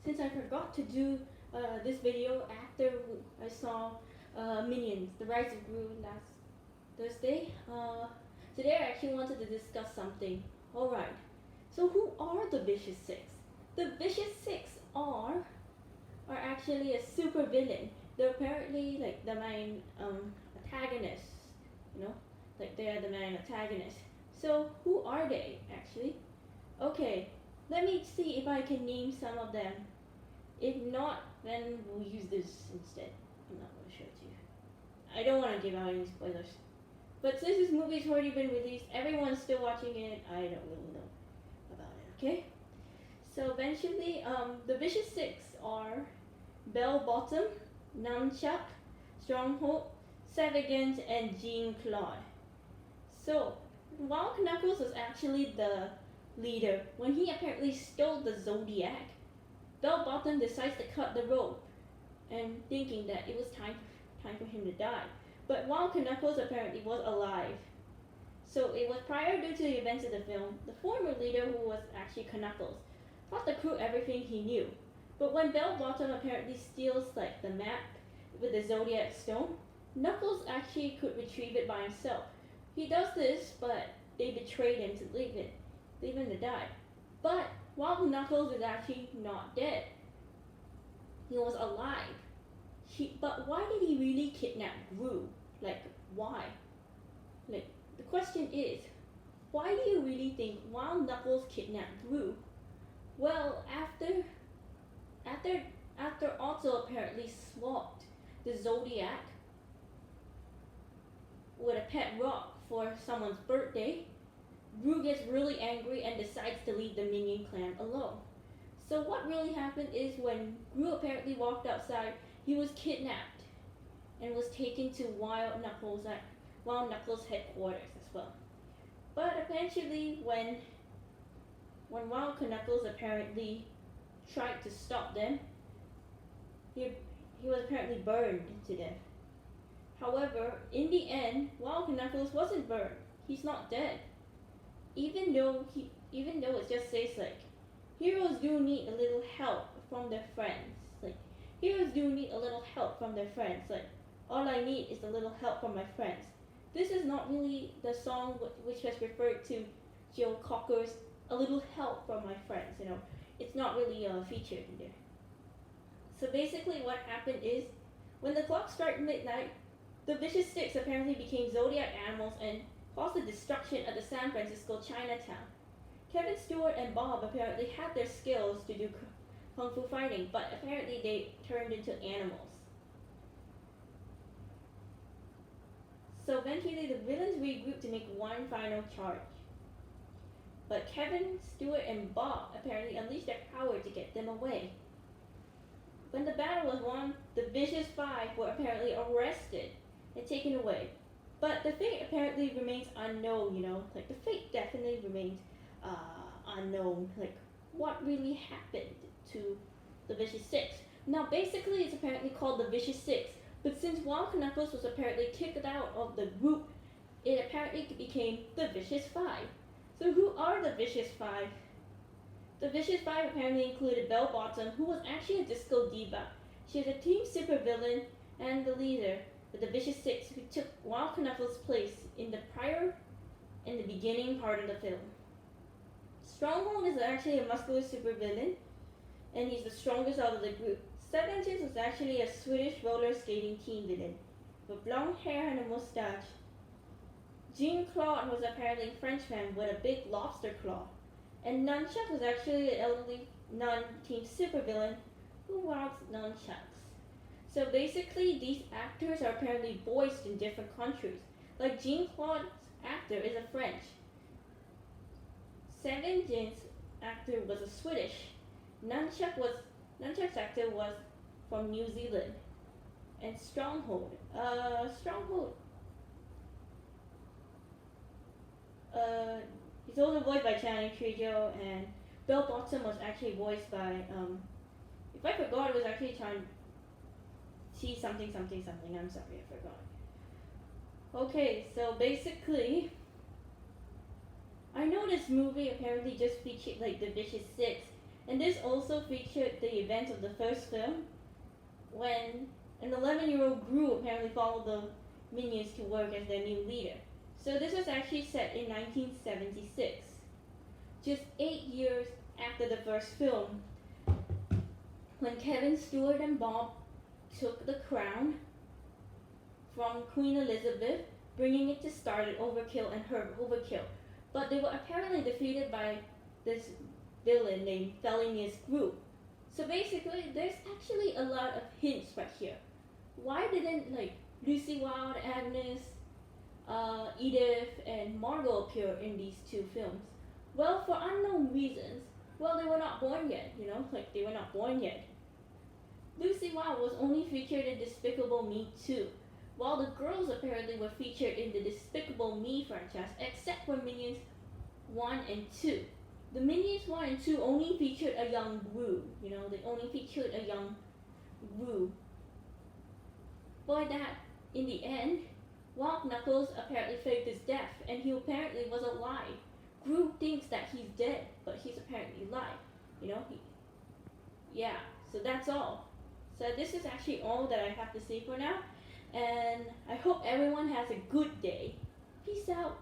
since I forgot to do this video after I saw Minions, The Rise of Gru last Thursday, today I actually wanted to discuss something. Alright, so who are the Vicious Six? The Vicious Six are actually a super villain. They're apparently like the main antagonists, you know, like they're the main antagonists. So who are they actually? Okay, let me see if I can name some of them. If not, then we'll use this instead. I'm not gonna show it to you. I don't want to give out any spoilers. But since this movie's already been released, everyone's still watching it. I don't really know about it. Okay. So eventually, the Vicious Six are Bell Bottom, Nunchuck, Stronghold, Savagant, and Jean Claude. So while Knuckles was actually the leader, when he apparently stole the Zodiac, Bell Bottom decides to cut the rope, and thinking that it was time for him to die. But while Knuckles apparently was alive, so it was prior due to the events of the film, the former leader, who was actually Knuckles, taught the crew everything he knew. But when Bell Bottom apparently steals like the map with the Zodiac Stone, Knuckles actually could retrieve it by himself. He does this, but they betrayed him to leave him to die. But while Knuckles is actually not dead, he was alive. But why did he really kidnap Gru? Like, why? Like, the question is, why do you really think while Knuckles kidnapped Gru? Well, after after Otto apparently swapped the Zodiac with a pet rock for someone's birthday, Gru gets really angry and decides to leave the Minion clan alone. So what really happened is when Gru apparently walked outside, he was kidnapped and was taken to Wild Knuckles headquarters as well. But eventually, when Wild Knuckles apparently tried to stop them, he was apparently burned to death. However, in the end, Wild Knuckles wasn't burned. He's not dead. Even though it just says like, heroes do need a little help from their friends. Like, heroes do need a little help from their friends. Like, all I need is a little help from my friends. This is not really the song which was referred to Joe Cocker's "A Little Help from My Friends." You know, it's not really featured in there. So basically, what happened is, when the clock struck midnight, the Vicious Six apparently became zodiac animals and caused the destruction of the San Francisco Chinatown. Kevin Stewart and Bob apparently had their skills to do kung fu fighting, but apparently they turned into animals. So eventually the villains regrouped to make one final charge. But Kevin, Stewart, and Bob apparently unleashed their power to get them away. When the battle was won, the Vicious Five were apparently arrested and taken away. But the fate apparently remains unknown, you know? Like, the fate definitely remains unknown. Like, what really happened to the Vicious Six? Now, basically, it's apparently called the Vicious Six, but since Wild Knuckles was apparently kicked out of the group, it apparently became the Vicious Five. So who are the Vicious Five? The Vicious Five apparently included Bell Bottom, who was actually a disco diva. She was a team supervillain and the leader of the Vicious Six, who took Wild Knuckles' place in the beginning part of the film. Stronghold is actually a muscular supervillain, and he's the strongest out of the group. Savagent was actually a Swedish roller skating team villain with blonde hair and a mustache. Jean Claude was apparently a Frenchman with a big lobster claw. And Nunchuck was actually an elderly non-team supervillain who wields nunchucks. So basically, these actors are apparently voiced in different countries. Like Jean Claude's actor is a French. Savagent's actor was a Swedish. Nunchuck's actor was from New Zealand. And Stronghold. He's also voiced by Channing Trejo, and Bell Bottom was actually voiced by, if I forgot, it was actually something. I'm sorry, I forgot. Okay, so basically, I know this movie apparently just featured like the Vicious Six, And this also featured the events of the first film when an 11-year-old Gru apparently followed the minions to work as their new leader. So this was actually set in 1976, just 8 years after the first film, when Kevin Stewart and Bob took the crown from Queen Elizabeth, bringing it to Scarlet Overkill and her Overkill. But they were apparently defeated by this villain named Felinius Gru. So basically, there's actually a lot of hints right here. Why didn't Lucy Wilde, Agnes, Edith, and Margot appear in these two films? Well, for unknown reasons. Well, they were not born yet, they were not born yet. Lucy Wilde was only featured in Despicable Me 2, while the girls apparently were featured in the Despicable Me franchise, except for Minions 1 and 2. The Minions 1 and 2 only featured a young Gru, they only featured a young Gru. But that, in the end, Walt Knuckles apparently faked his death, and he apparently was alive. Gru thinks that he's dead, but he's apparently alive. Yeah, so that's all. So this is actually all that I have to say for now, and I hope everyone has a good day. Peace out.